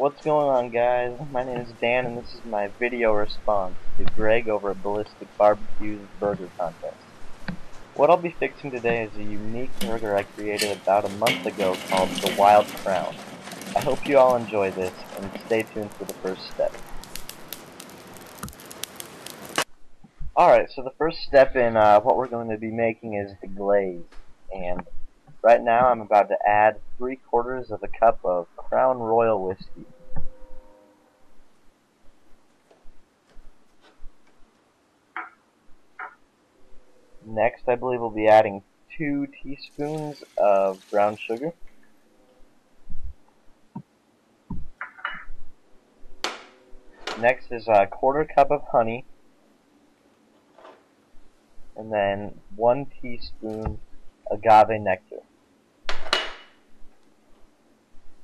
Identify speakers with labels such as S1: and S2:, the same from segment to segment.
S1: What's going on, guys? My name is Dan and this is my video response to Greg over at Ballistic BBQ's burger contest. What I'll be fixing today is a unique burger I created about a month ago called the Wild Crown. I hope you all enjoy this and stay tuned for the first step. Alright, so the first step in what we're going to be making is the glaze. And right now I'm about to add 3/4 of a cup of Crown Royal whiskey. Next, I believe we'll be adding 2 teaspoons of brown sugar. Next is a 1/4 cup of honey. And then 1 teaspoon agave nectar.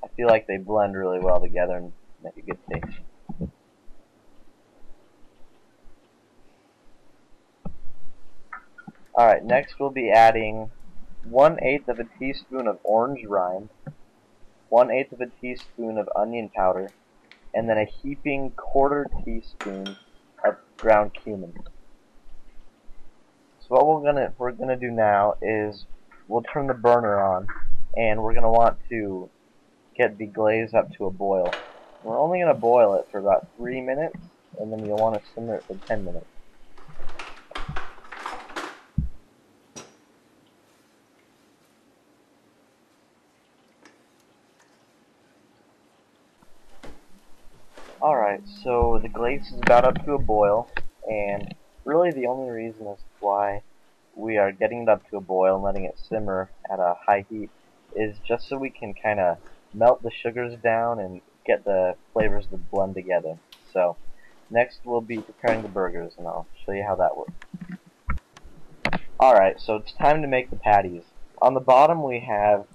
S1: I feel like they blend really well together and make a good taste. Alright, next we'll be adding 1/8 of a teaspoon of orange rind, 1/8 of a teaspoon of onion powder, and then a heaping 1/4 teaspoon of ground cumin. So what we're gonna do now is we'll turn the burner on, and we're gonna want to get the glaze up to a boil. We're only gonna boil it for about 3 minutes, and then you'll want to simmer it for 10 minutes. Alright, so the glaze is about up to a boil, and really the only reason as to why we are getting it up to a boil and letting it simmer at a high heat is just so we can kind of melt the sugars down and get the flavors to blend together. So, next we'll be preparing the burgers, and I'll show you how that works. Alright, so it's time to make the patties. On the bottom we have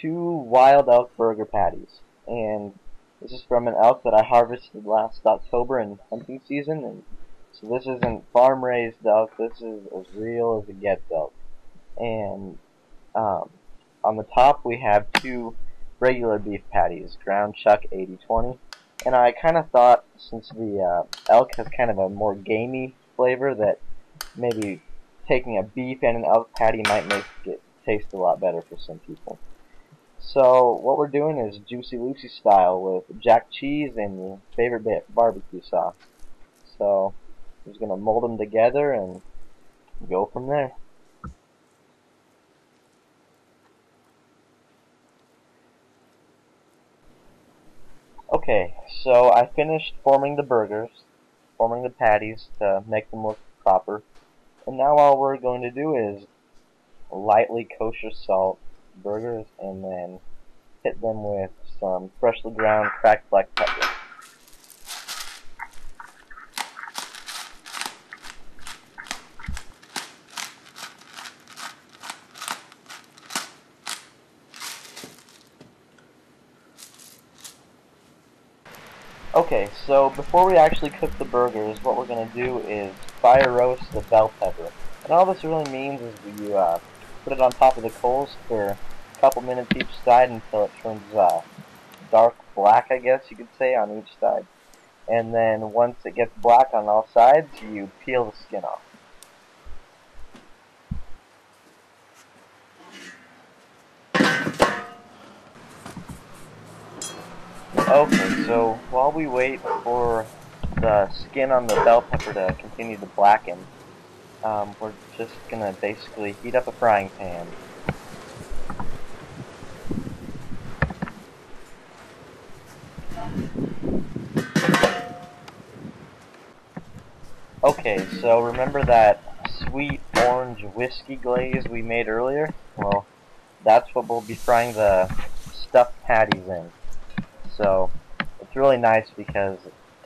S1: 2 wild elk burger patties, and this is from an elk that I harvested last October in hunting season, and so this isn't farm-raised elk, this is as real as it gets elk. And on the top we have 2 regular beef patties, ground chuck 80/20, and I kind of thought, since the elk has kind of a more gamey flavor, that maybe taking a beef and an elk patty might make it taste a lot better for some people. So what we're doing is Juicy Lucy style with jack cheese and your favorite bit, barbecue sauce. So I'm just going to mold them together and go from there. Okay, so I finished forming the burgers, forming the patties to make them look proper. And now all we're going to do is lightly kosher salt burgers and then hit them with some freshly ground cracked black pepper. Okay, so before we actually cook the burgers, what we're going to do is fire roast the bell pepper. And all this really means is you put it on top of the coals for a couple minutes each side until it turns dark black, I guess you could say, on each side. And then once it gets black on all sides, you peel the skin off. Okay, so while we wait for the skin on the bell pepper to continue to blacken, we're just gonna basically heat up a frying pan. Okay, so remember that sweet orange whiskey glaze we made earlier? Well, that's what we'll be frying the stuffed patties in. So it's really nice because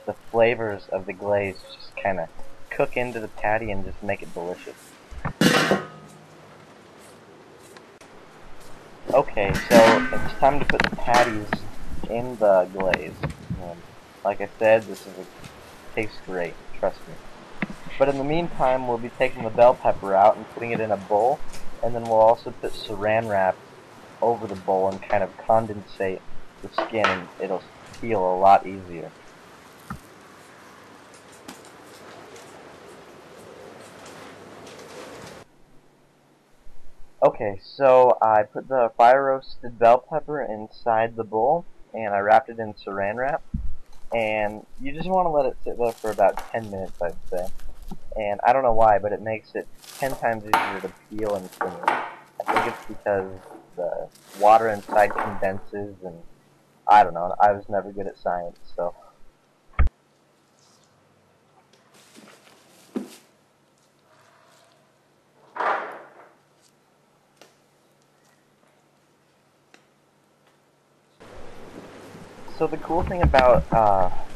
S1: the flavors of the glaze just kind of cook into the patty and just make it delicious. Okay, so it's time to put the patties in the glaze. Like I said, tastes great, trust me. But in the meantime, we'll be taking the bell pepper out and putting it in a bowl, and then we'll also put saran wrap over the bowl and kind of condensate the skin, and it'll peel a lot easier. Okay, so I put the fire roasted bell pepper inside the bowl, and I wrapped it in saran wrap, and you just want to let it sit there for about 10 minutes, I'd say. And I don't know why, but it makes it 10 times easier to peel and clean. I think it's because the water inside condenses, and I don't know, I was never good at science, so. So the cool thing about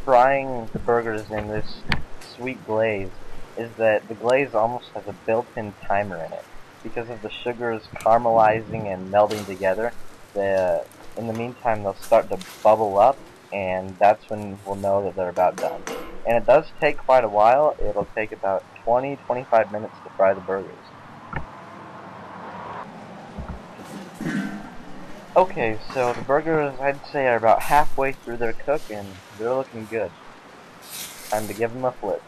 S1: frying the burgers in this sweet glaze is that the glaze almost has a built-in timer in it. Because of the sugars caramelizing and melding together, in the meantime they'll start to bubble up, and that's when we'll know that they're about done. And it does take quite a while. It'll take about 20-25 minutes to fry the burgers. Okay, so the burgers, I'd say, are about halfway through their cook, and they're looking good. Time to give them a flip.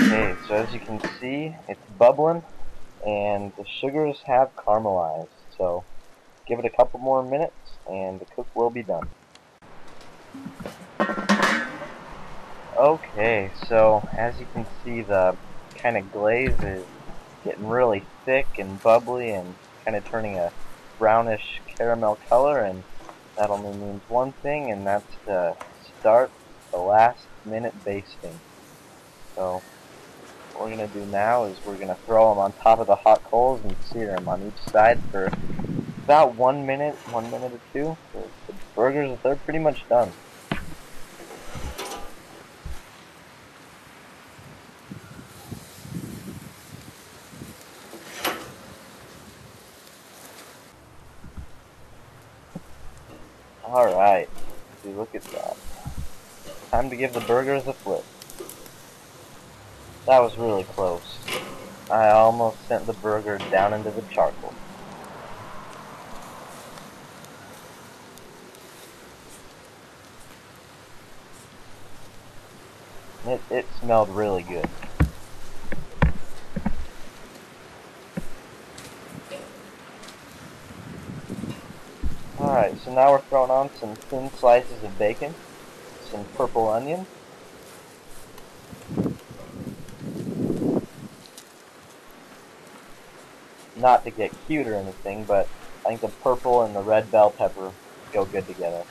S1: Okay, so as you can see, it's bubbling, and the sugars have caramelized. So give it a couple more minutes, and the cook will be done. Okay, so as you can see, the kind of glaze is getting really thick and bubbly and kind of turning a brownish caramel color, and that only means one thing, and that's to start the last minute basting. So what we're going to do now is we're going to throw them on top of the hot coals and sear them on each side for about 1 minute or two. The burgers, they're pretty much done. Alright, look at that. Time to give the burgers a flip. That was really close. I almost sent the burger down into the charcoal. It smelled really good. Alright, so now we're throwing on some thin slices of bacon, some purple onion, not to get cute or anything, but I think the purple and the red bell pepper go good together.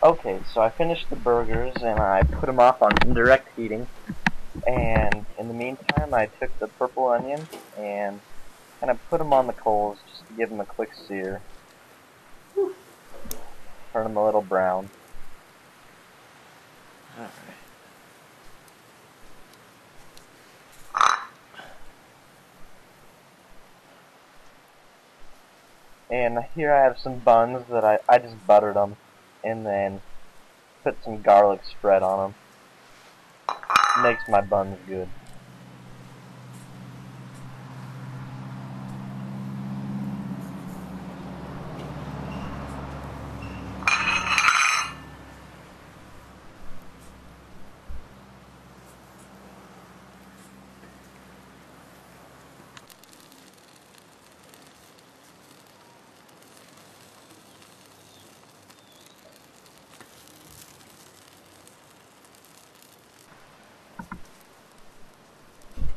S1: Okay, so I finished the burgers and I put them off on indirect heating, and in the meantime I took the purple onion and kind of put them on the coals just to give them a quick sear. Turn them a little brown. Alright. And here I have some buns that I just buttered them and then put some garlic spread on them. Makes my buns good.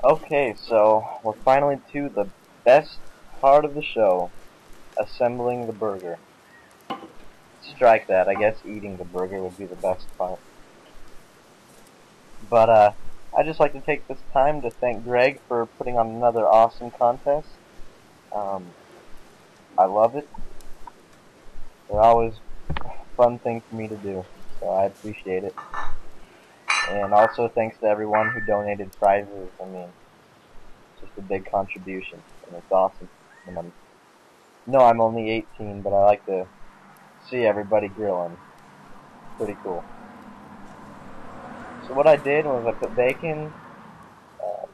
S1: Okay, so we're finally to the best part of the show, assembling the burger. Strike that, I guess eating the burger would be the best part. But I'd just like to take this time to thank Greg for putting on another awesome contest. I love it, They're always a fun thing for me to do, so I appreciate it. And also thanks to everyone who donated prizes. I mean, it's just a big contribution, and it's awesome. And I'm only 18, but I like to see everybody grilling. Pretty cool. So what I did was I put bacon, uh,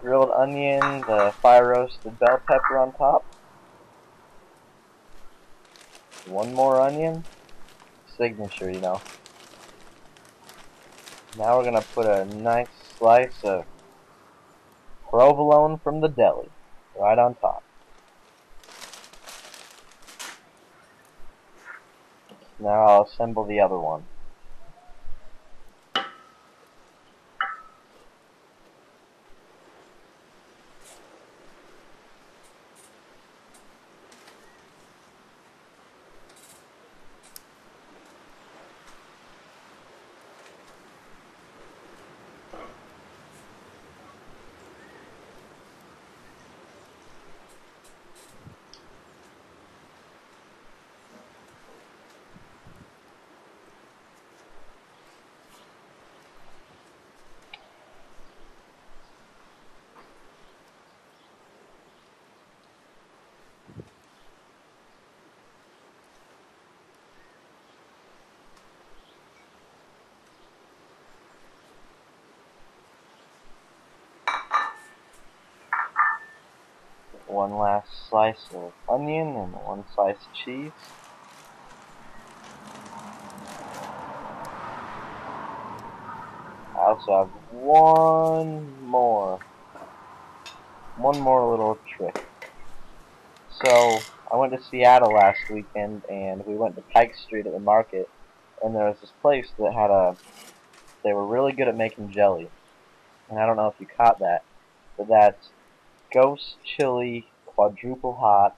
S1: grilled onion, the fire roasted bell pepper on top, one more onion, signature, you know. Now we're gonna put a nice slice of provolone from the deli right on top. Now I'll assemble the other one. One last slice of onion and one slice of cheese. I also have one more little trick. So I went to Seattle last weekend, and we went to Pike Street at the market, and there was this place that they were really good at making jelly. And I don't know if you caught that, but that's Ghost Chili Quadruple Hot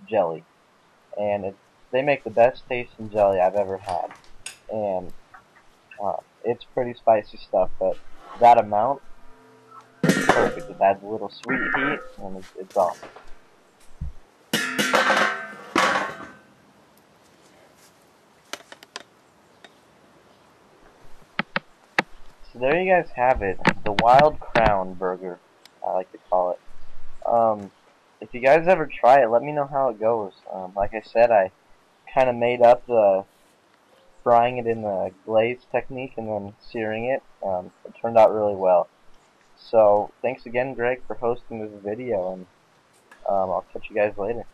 S1: Jelly. And they make the best tasting jelly I've ever had. And it's pretty spicy stuff, but that amount is perfect. It adds a little sweet heat, and it's awesome. So there you guys have it, the Wild Crown Burger, I like to call it. If you guys ever try it, let me know how it goes. Like I said, I kind of made up the frying it in the glaze technique and then searing it. It turned out really well. So thanks again, Greg, for hosting this video, and I'll catch you guys later.